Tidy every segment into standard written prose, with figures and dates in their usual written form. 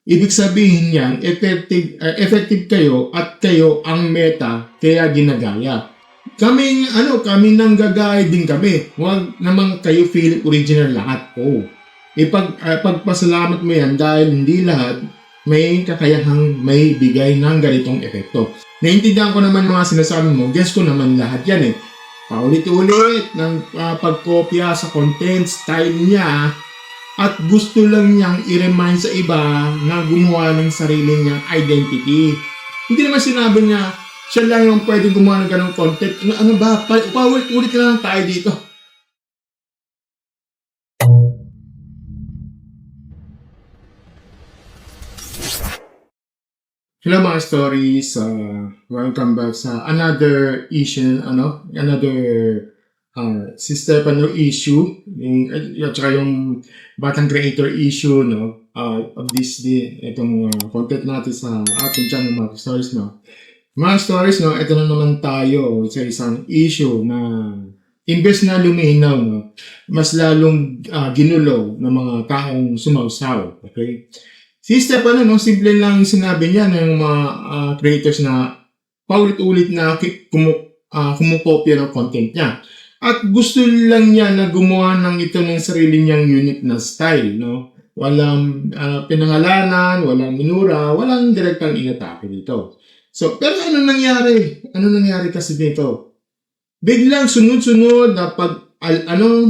Ibig sabihin niyan, effective kayo at kayo ang meta kaya ginagaya. Kami nanggagaya din kami. Huwag naman kayo feel original lahat. Pagpasalamat mo yan dahil hindi lahat may kakayahang may bigay ng ganitong epekto. Naintindihan ko naman mga sinasabi mo, guess ko naman lahat yan eh. Paulit-ulit ng pagkopya sa content style niya at gusto lang niyang i-remind sa iba na gumawa ng sarili niyang identity. Hindi naman sinabi niya, siya lang yung pwede gumawa ng ganong content. Ano ba? Paulit-ulit na lang tayo dito. Hello mga stories, welcome back sa another issue, another si Stefano issue, at saka yung batang creator issue, of this day, itong content natin sa ating channel mga stories, Mga stories, ito na naman tayo sa isang issue na imbes na luminaw, mas lalong ginulo ng mga taong sumausaw, okay? Si Stefano, simple lang sinabi niya ng mga creators na paulit-ulit na kumukopya ng content niya. At gusto lang niya na gumawa ng ito ng sarili niyang unique na style, Walang pinangalanan, walang minura, walang direktang inatake dito. So, pero ano nangyari? Ano nangyari kasi dito? Biglang sunod-sunod na pag-alma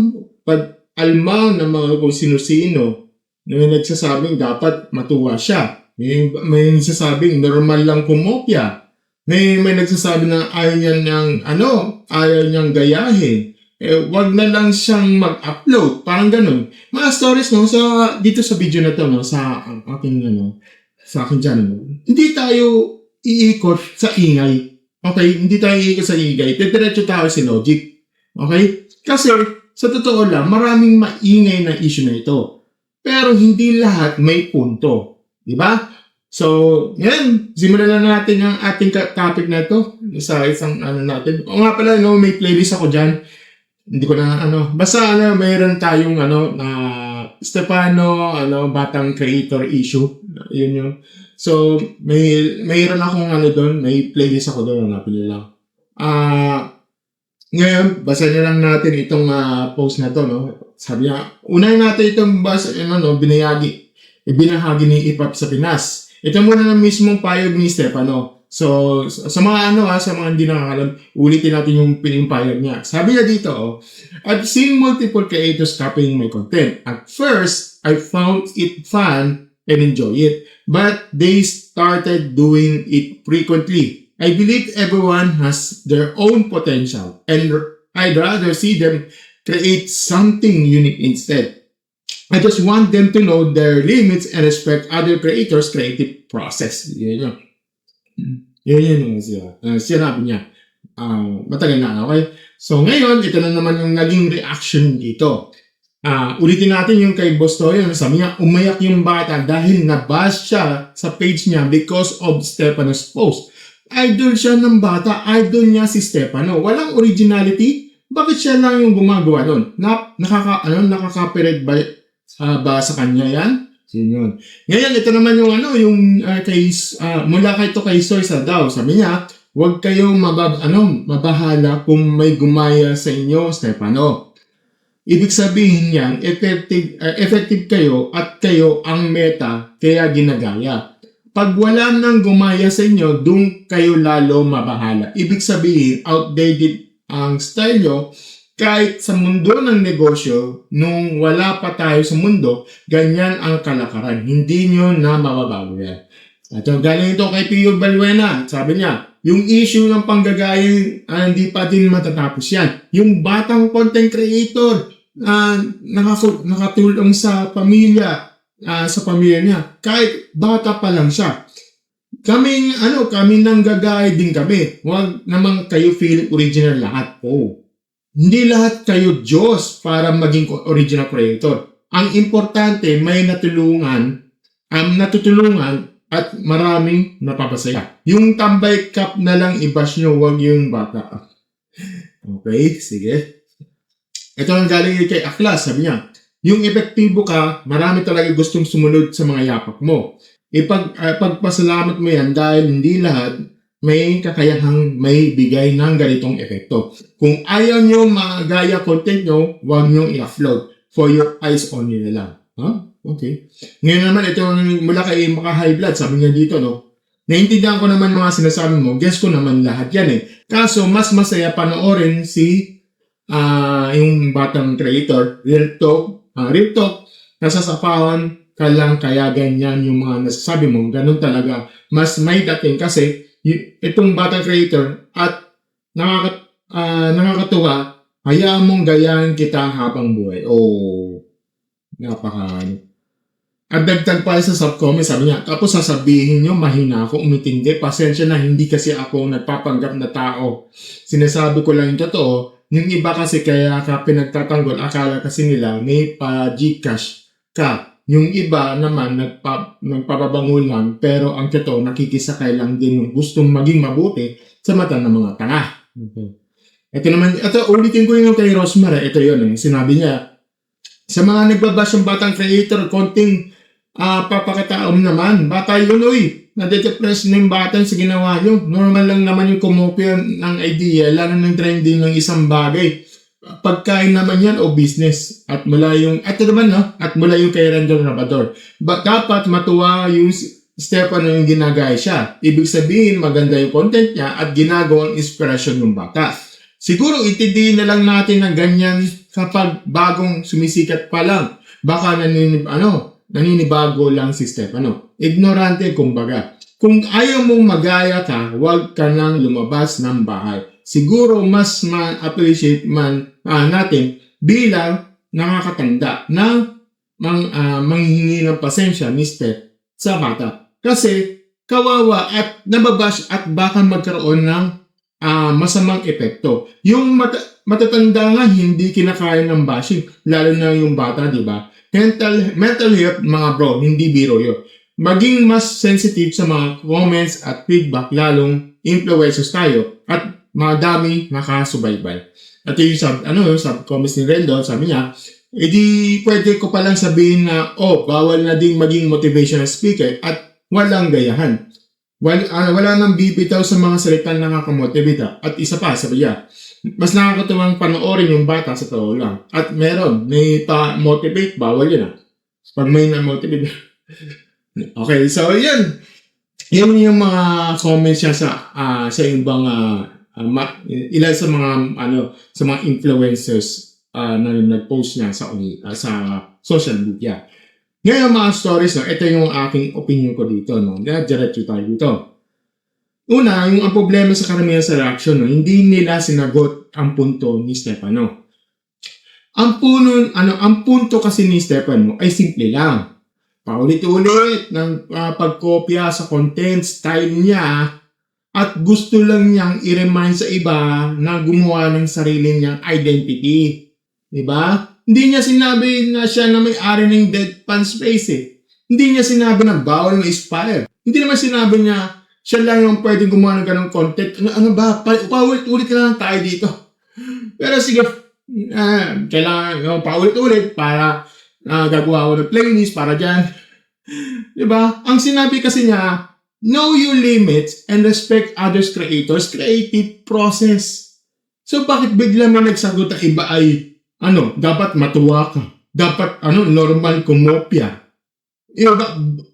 ng mga kung sino-sino, may nagsasabing dapat matuwa siya. May nagsasabing normal lang kumopya. May nagsasabi na ayaw niyang gayahin. Wag na lang siyang mag-upload. Parang ganun. Mga stories, dito sa video na to, sa aking channel. Hindi tayo iikot sa ingay. Okay? Hindi tayo iikot sa ingay. Diretso tayo si Logic. Okay? Kasi, sa totoo lang, maraming maingay na issue na ito. Pero hindi lahat may punto. Diba? So, yan. Simulan na natin ang ating topic na ito. Sa isang natin. O nga pala, may playlist ako dyan. Hindi ko na Basta mayroon tayong na Stefano, batang creator issue. Yun yung. So, mayroon akong doon. May playlist ako doon. Hanapin nyo lang. Ngayon, basa na lang natin itong post na to, Sabi niya, unahin natin itong binahagi ni Ipap sa Pinas. Ito muna ng mismong payag ni Stefano. So, sa mga sa mga hindi nakakalam, ulitin natin yung pinimpayag niya. Sabi niya dito, I've seen multiple creators copying my content. At first, I found it fun and enjoy it. But they started doing it frequently. I believe everyone has their own potential and I'd rather see them create something unique instead. I just want them to know their limits and respect other creators' creative process. Yun yung sinabi niya. Matagal na, okay? So ngayon, ito na naman yung naging reaction dito. Ulitin natin yung kay Boss Toyo. Sabi niya, umayak yung bata dahil nabash siya sa page niya because of Stefano's post. Idol siya ng bata, idol niya si Stefano. Walang originality. Bakit siya lang yung gumagawa nun? Nakaka-copyright ba sa kanya yan? Yun. Ngayon, ito naman yung mula kay Soy Sadaw. Sabi niya, huwag kayong mabahala kung may gumaya sa inyo, Stefano. Ibig sabihin niyan, effective kayo at kayo ang meta kaya ginagaya. Pag wala nang gumaya sa inyo, doon kayo lalo mabahala. Ibig sabihin, outdated ang style nyo. Kahit sa mundo ng negosyo, nung wala pa tayo sa mundo, ganyan ang kalakaran. Hindi nyo na mababago yan. At galing ito kay Pio Balbuena. Sabi niya, yung issue ng panggagaya, hindi pa din matatapos yan. Yung batang content creator, nakatulong sa pamilya, niya. Kahit bata pa lang siya. Kami nanggagaya din kami. Huwag naman kayo feel original lahat. Hindi lahat kayo Diyos para maging original creator. Ang importante, may natutulungan at maraming napapasaya. Yung tambay cup na lang i-bash nyo, huwag yung bata. Okay, sige. Ito ang galing kay Aklas, sabi niya, yung epektibo ka, marami talaga gustong sumunod sa mga yapak mo. pagpasalamat mo yan dahil hindi lahat may kakayahang may bigay ng ganitong epekto. Kung ayaw nyo magaya content nyo, huwag nyo i-upload. For your eyes only na lang. Okay. Ngayon naman, ito mula kay maka-high blood, sabi niya dito, no? Naintindihan ko naman mga sinasabi mo, guess ko naman lahat yan eh. Kaso, mas masaya panoorin yung batang creator, Real Talk, nasasapawan ka lang kaya ganyan yung mga nasasabi mo, ganun talaga. Mas may dating kasi itong batang creator at nakakatuwa, hayaan mong gayahin kita habang buhay. Napaka. At dagdag pa sa subcomment, sabi niya, tapos sasabihin nyo, mahina ako, umitindi, pasensya na, hindi kasi ako nagpapanggap na tao. Sinasabi ko lang yung totoo, yung iba kasi kaya ka pinagtatanggol, akala kasi nila may pa-Gcash ka. Yung iba naman nagpapabangul lang, pero ang totoo, nakikisakay lang din yung gustong maging mabuti sa mata ng mga tanga. Okay. Ito ulitin ko yung kay Rosmar, ito yun, sinabi niya, sa mga nagbabash ng batang creator, konting papakataon naman. Bata yun, nade-depress na yung bata sa ginawa nyo. Normal lang naman yung kumopya ng idea, lalo ng trending ng isang bagay. Pagkain naman yan o business. At mula yung kay Rendon Rabador. Dapat matuwa yung Stefano yung ginagaya siya. Ibig sabihin, maganda yung content niya at ginagawang inspirasyon yung bata. Siguro itindihin na lang natin na ganyan kapag bagong sumisikat pa lang. Baka naninibago lang si Stefano. Ignorante kumbaga. Kung ayaw mong magaya ka, huwag ka nang lumabas ng bahay. Siguro mas ma-appreciate natin bilang nakakatanda na manghihingi ng pasensya ni Steph sa bata. Kasi kawawa at nababash at baka magkaroon ng masamang epekto. Yung matatanda nga hindi kinakaya ng bashing, lalo na yung bata, di ba? Mental health, mga bro, hindi biro yun. Maging mas sensitive sa mga comments at feedback, lalong influencers tayo at madami nakasubaybay. At yung sub-comments ni Rendon, sabi niya, edi pwede ko palang sabihin na, bawal na din maging motivational speaker at walang gayahan. Wala nang bibitaw sa mga salitang nakakamotivate. At isa pa, sabi niya, mas nakakatuwang panoorin yung bata sa tao lang. At may pa-motivate, bawal yun Pag may na-motivate. Okay, so yun. Yun yung mga comments niya sa ibang ilan sa mga influencers na nag-post niya sa social media. Ngayon mga stories, ito yung aking opinion ko dito. Diretso tayo dito. Una, ang problema sa karamihan sa reaction, hindi nila sinagot ang punto ni Stefano. Ang punto kasi ni Stefano ay simple lang. Paulit-ulit ng pagkopya sa content style niya at gusto lang niyang i-remind sa iba na gumawa ng sarili niyang identity. Diba? Hindi niya sinabi na siya na may-ari ng deadpan space Hindi niya sinabi na bawal ma-inspire. Hindi naman sinabi niya siya lang yung pwedeng gumawa ng ganong content. Ano ba? Paulit-ulit na lang tayo dito. Pero sige, kailangan paulit-ulit para gagawa ko ng playlist para dyan. Diba? Ang sinabi kasi niya, know your limits and respect others' creators' creative process. So bakit bigla mo nagsagot ang iba ay dapat matuwa ka. Dapat, normal kumopya.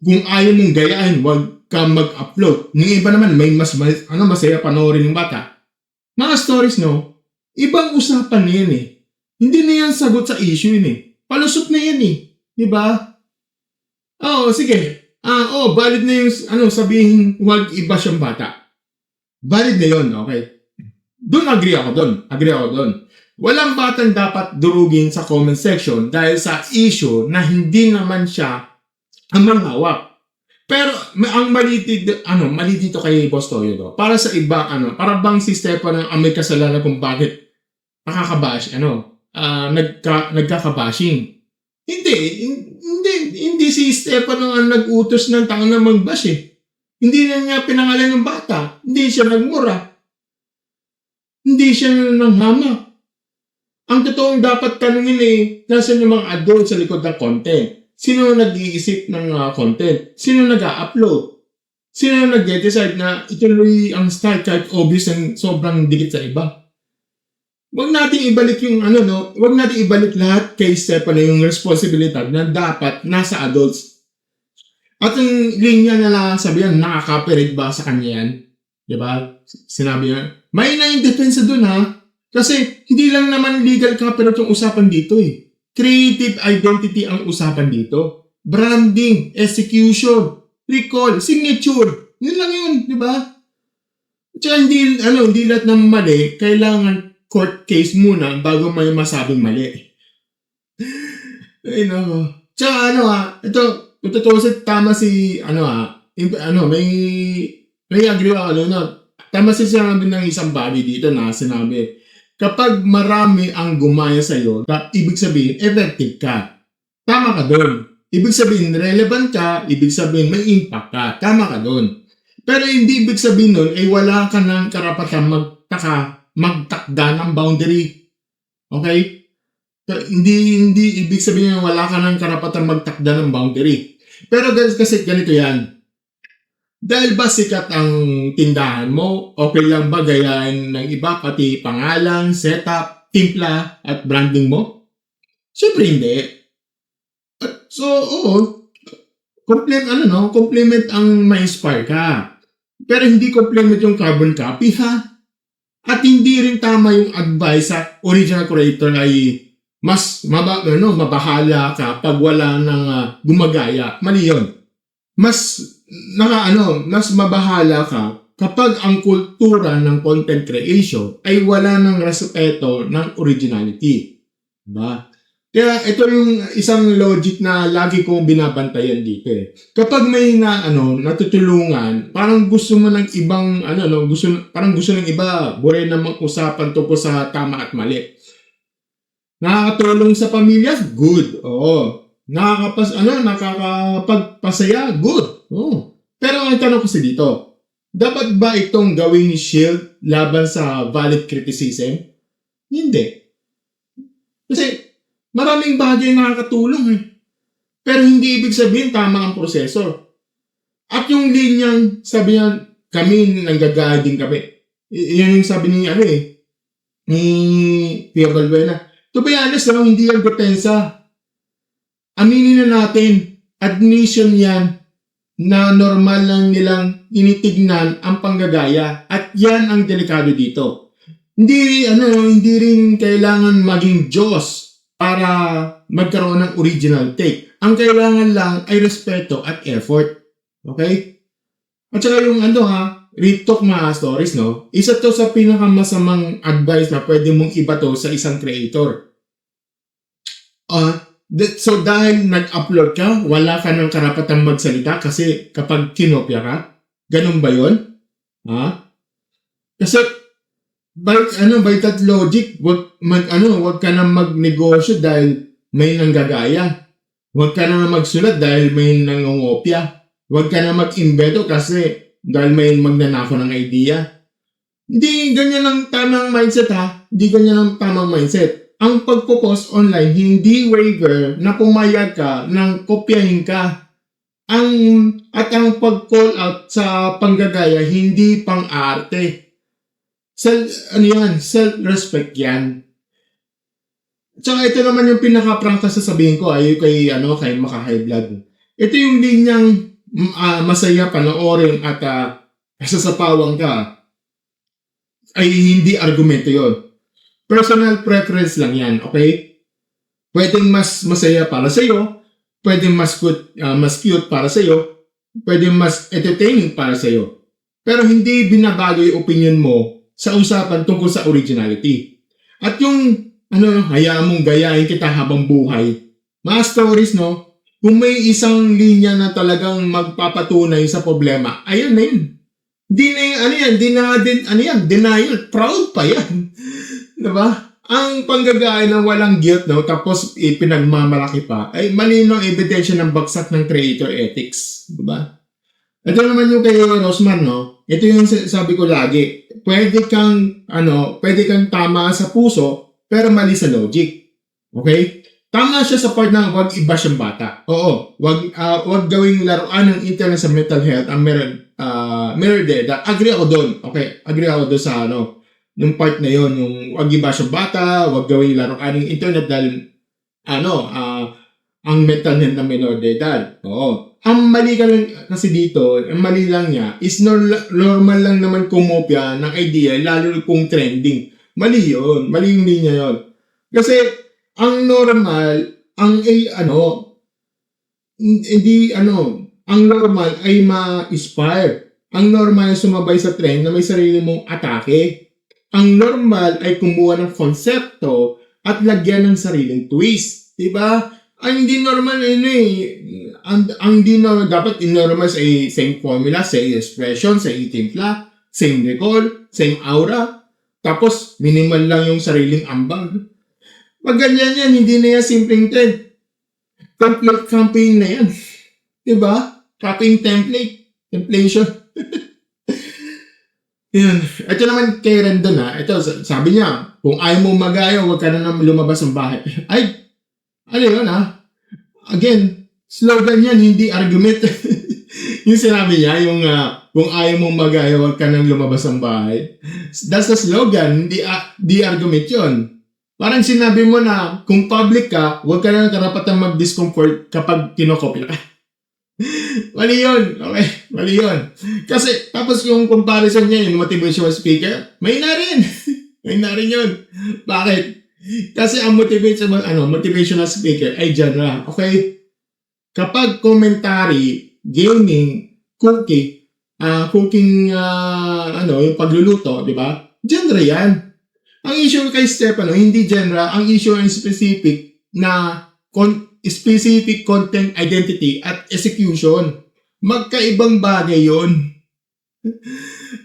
Kung ayaw mong gayahin, huwag ka mag-upload. Yung iba naman, may masaya panoorin yung bata. Mga stories, ibang usapan na yan Hindi na yan sagot sa issue yun Palusot na yan Diba? Sige. Valid na yung, sabihin, huwag iba siyang bata. Valid na yun, okay. Doon agree ako doon. Walang batang dapat durugin sa comment section dahil sa issue na hindi naman siya ang manghawak. Pero ang mali dito kay Boss Toyo para sa iba para bang si Stefano ang may kasalanan kung bakit nakakabash nagkakabashing. Hindi si Stefano ang nag-utos ng tao na mag-bash Hindi na niya pinangalan ng bata. Hindi siya nagmura. Hindi siya nanghamak. Ang totoong dapat tanungin nasaan yung mga adult sa likod ng content? Sino nag-iisip ng content? Sino nag-upload? Sino nag-decide na ituloy ang style kahit obvious ang sobrang dikit sa iba? Huwag nating ibalik yung huwag nating ibalik lahat kay Stefano yung responsibilidad na dapat nasa adults. At yung linya na sabihan, nakaka-copyright ba sa kanya yan? Diba? Sinabi niya, may na yung depensa dun ha. Kasi hindi lang naman legal copyright yung usapan dito eh. Creative identity ang usapan dito. Branding, execution, recall, signature. Yun lang yun, di ba? Tsaka hindi lahat ng mali, kailangan court case muna bago may masabing mali. Ay no. Tsaka ito tama si may agree ako tama si sinabi ng isang body dito na sinabi, kapag marami ang gumaya sa'yo, ibig sabihin, effective ka. Tama ka doon. Ibig sabihin, relevant ka, ibig sabihin, may impact ka. Tama ka doon. Pero hindi ibig sabihin nun, wala ka ng karapatan magtakda ng boundary. Okay? Hindi ibig sabihin wala ka ng karapatan magtakda ng boundary. Pero kasi ganito yan. Dahil ba sikat ang tindahan mo, okay lang ba gayahin ng iba pati pangalan, setup, timpla at branding mo? Siyempre hindi. So, compliment ang ma-inspire ka. Pero hindi compliment yung carbon copy ha. At hindi rin tama yung advice sa original creator ay mas mabahala ka pag wala nang gumagaya. Mali yun. Mas mabahala ka kapag ang kultura ng content creation ay wala ng respeto ng originality. Diba? Kaya ito yung isang logic na lagi kong binabantayan dito eh. Kapag may natutulungan, parang gusto mo ng ibang parang gusto ng iba buhay na mag-usapan tungkol sa tama at mali. Nakakatulong sa pamilya? Good. Oo. Nakakapagpasaya? Good. Oo. Pero ang tanong kasi dito, dapat ba itong gawing shield laban sa valid criticism? Hindi. Kasi maraming bagay nakakatulong eh. Pero hindi ibig sabihin tama ang proseso. At yung linyang sabi niya, kami nanggagaling kami. Yan yung sabi ni Pia Balbuena. To be honest, hindi yan depensa. Aminin na natin, admission yan na normal lang nilang initignan ang panggagaya at yan ang delikado dito. Hindi rin kailangan maging Diyos para magkaroon ng original take. Ang kailangan lang ay respeto at effort. Okay? At saka yung real talk mga stories, isa to sa pinakamasamang advice na pwede mong ibato sa isang creator. So dahil nag-upload ka, wala ka ng karapatang magsalita kasi kapag kinopya ka, ganun ba yun? Kasi by that logic, wag ka na magnegosyo dahil may nanggagaya. Wag ka na magsulat dahil may nangongopya. Wag ka na mag-invento kasi dahil may magnanako ng idea. Hindi ganyan ang tamang mindset Hindi ganyan ang tamang mindset. Ang pagpo-post online, hindi waiver na pumayag ka nang kopyahin ka. At ang pag-call out sa panggagaya, hindi pang-arte. Self-respect yan. Tsaka ito naman yung pinaka-practice sasabihin ko kay Maka-High Blood. Ito yung linyang masaya panoorin at sasapawang ka ay hindi argumento yon. Personal preference lang yan, okay? Pwedeng mas masaya para sa'yo, pwedeng mas cute para sa'yo, pwedeng mas entertaining para sa'yo. Pero hindi binabago yung opinion mo sa usapan tungkol sa originality. At yung, hayaan mong gayahin kita habang buhay. Mga stories, kung may isang linya na talagang magpapatunay sa problema, ayun na yun. Denial. Proud pa yan. Diba? Ang panggagaya ng walang guilt, tapos ipinagmamalaki pa, ay malinong ebidensya ng bagsak ng creator ethics. Diba? Ito naman yung kay Rosman, Ito yung sabi ko lagi. Pwede kang tama sa puso, pero mali sa logic. Okay? Tama siya sa part na wag iba siyang bata. Oo, wag gawing laruan ng internet sa mental health ang meron din. Agree ako doon. Okay, agree ako doon sa yung part na yon, yung wag iba siyang bata, wag gawing laruan ng internet dahil ang mental health ng menor de edad. Oo. Ang mali ka lang kasi dito, ang mali lang niya is normal lang naman kumopya ng idea lalo kung trending. Mali yun. Mali yung linya yun. Kasi ang normal, ang normal ay ma-inspire. Ang normal ay sumabay sa trend na may sarili mong atake. Ang normal ay kumuha ng konsepto at lagyan ng sariling twist. Diba? Ang hindi normal ang hindi normal, dapat in-normal sa same formula, same expression, same timpla, same recall, same aura. Tapos, minimal lang yung sariling ambag. Pag ganyan yan, hindi na yan simpleng trend. Template campaign na yan. Diba? Copying template. Templation. Yun. Ito naman kay Rendon Ito, sabi niya, kung ayaw mo magaya, huwag ka na naman lumabas ng bahay. Ay, ano yun Again, slogan yan, hindi argument. Yung sinabi niya, yung kung ayaw mong magaya, huwag ka nang lumabas ng bahay. That's the slogan, hindi argument yun. Parang sinabi mo na kung public ka, huwag ka nang karapatang mag-discomfort kapag kinokopya ka. Mali yun. Okay, mali yun. Kasi, tapos yung comparison niya, yung motivational speaker, may na rin. May na rin yun. Bakit? Kasi ang motivational speaker ay genre. Okay? Kapag commentary, gaming, cooking, yung pagluluto, di ba? Genre yan. Ang issue kay Stefano, hindi genre, ang issue ay specific na specific content identity at execution. Magkaibang bagay yon.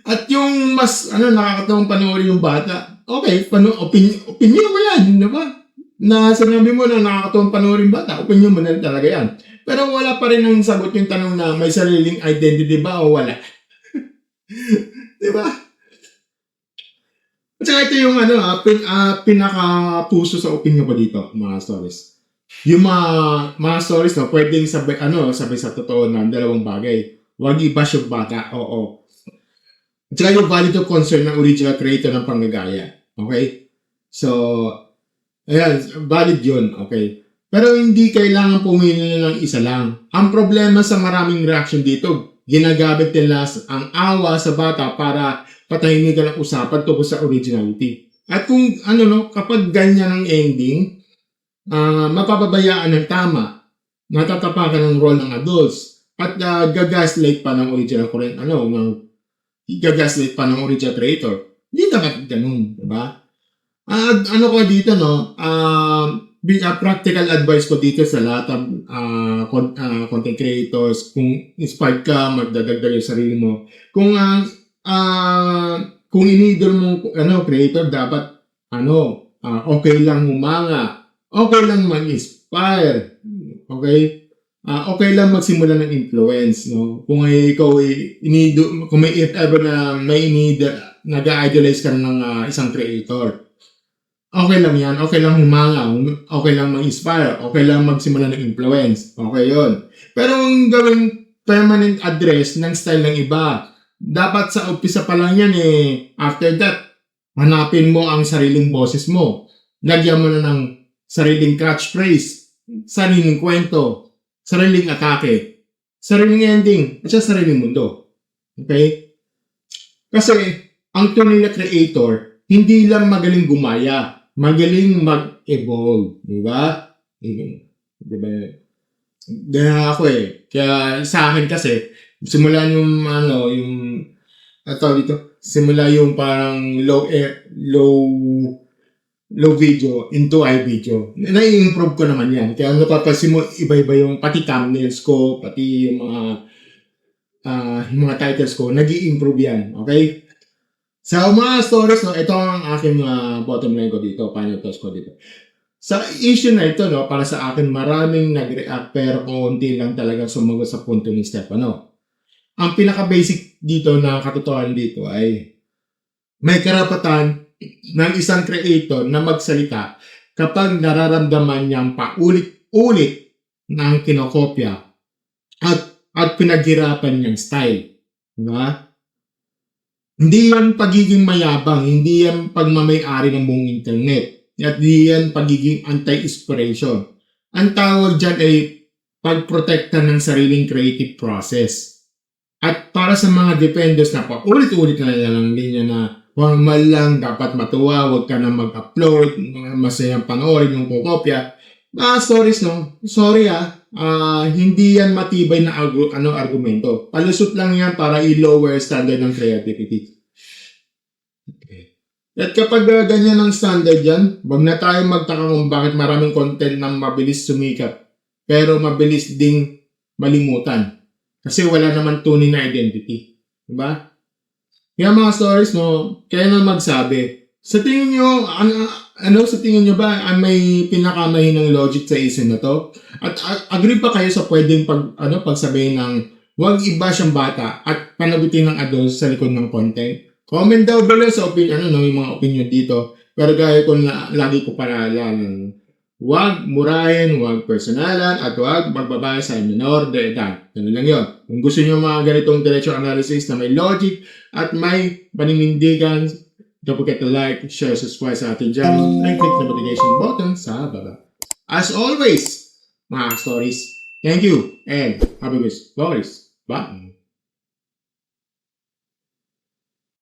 At yung mas nakakatawang panoorin yung bata, okay, opinion mo yan, di ba? Na sinabi mo na nakakatawang panoorin bata, opinion mo na talaga yan. Pero wala pa rin ang sagot yung tanong na may sariling identity ba o wala. Di ba? At saka ito yung pinaka-puso sa opinion ko dito, mga stories. Yung mga stories pwedeng sabay sa totoo na dalawang bagay. Huwag i-bash yung bata, oo. At saka yung valid of concern ng original creator ng panggagaya. Okay? So, ayan, valid yun, okay. Pero hindi kailangan pumili na ng isa lang. Ang problema sa maraming reaction dito, ginagamit nila ang awa sa bata para patahimikan ang usapan tungkol sa originality. At kung kapag ganyan ang ending, mapapabayaan ng tama, natatapakan ng role ng adults, at gagaslight pa ng original gagaslight pa ng original creator. Hindi dapat ganun, diba? Ko dito, practical advice ko dito sa lahat ng content creators, kung inspired ka, magdadagdag yung sarili mo. Kung inidol mo creator, dapat okay lang humanga, okay lang mag-inspire, okay? Okay lang magsimula ng influence, no? Kung ikaw kung may if ever na nag-idolize ka ng isang creator, okay lang yan, okay lang humanga, okay lang mag-inspire, okay lang magsimula ng influence, okay yon. Pero ang gawing permanent address ng style ng iba, dapat sa umpisa pa lang yan after that, hanapin mo ang sariling boses mo. Lagyan mo na ng sariling catchphrase, sariling kwento, sariling atake, sariling ending, at sariling mundo. Okay? Kasi, ang tunay na creator, hindi lang magaling gumaya, magaling mag-evolve. Diba? Diba? Kaya ako Kaya sa akin kasi, simula simula yung parang low video into high video. Na-improve ko naman yan. Kaya napapansin mo, iba-iba yung pati thumbnails ko, pati yung mga titles ko, nag-i-improve yan. Okay? Sa mga stories, ito ang aking bottom line ko dito, final thoughts ko dito. Sa issue na ito, para sa akin, maraming nag-react pero konti lang talagang sumagot sa punto ni Stefano. Ang pinaka-basic dito na katotohanan dito ay may karapatan ng isang creator na magsalita kapag nararamdaman niyang paulit-ulit ng kinokopya at pinaghirapan niyang style. Diba? Hindi yan pagiging mayabang, hindi yan pagmamay-ari ng buong internet, at hindi yan pagiging anti-inspiration. Ang tawag dyan ay pagprotekta ng sariling creative process. At para sa mga dependents na paulit-ulit na lang linya na huwag man lang dapat matuwa, huwag ka na mag-upload, masayang panoorin yung kokopya. Stories no? Sorry hindi yan matibay na argumento. Palusot lang yan para i-lower standard ng creativity. Okay. At kapag ganyan ang standard yan, wag na tayo magtaka kung bakit maraming content na mabilis sumikat, pero mabilis ding malimutan. Kasi wala naman tunay na identity. Diba? Kaya mga stories, no, kaya na magsabi. Sa tingin nyo, sa tingin nyo ba may pinakamahinang logic sa issue na to? At agree pa kayo sa pwedeng pagsabihin ng wag iba siyang bata at panagutin ng adults sa likod ng content? Comment daw below sa yung mga opinion dito. Pero gaya ko lagi ko paalala, wag murahin, wag personalan, at wag magbabaya sa minor de edad. Ganun lang yun. Kung gusto nyo mga ganitong direct analysis na may logic at may paninindigan, don't forget to like, share, subscribe sa ating channel, and click the notification button sa baba. As always, mga stories, thank you, and have a good stories. Bye!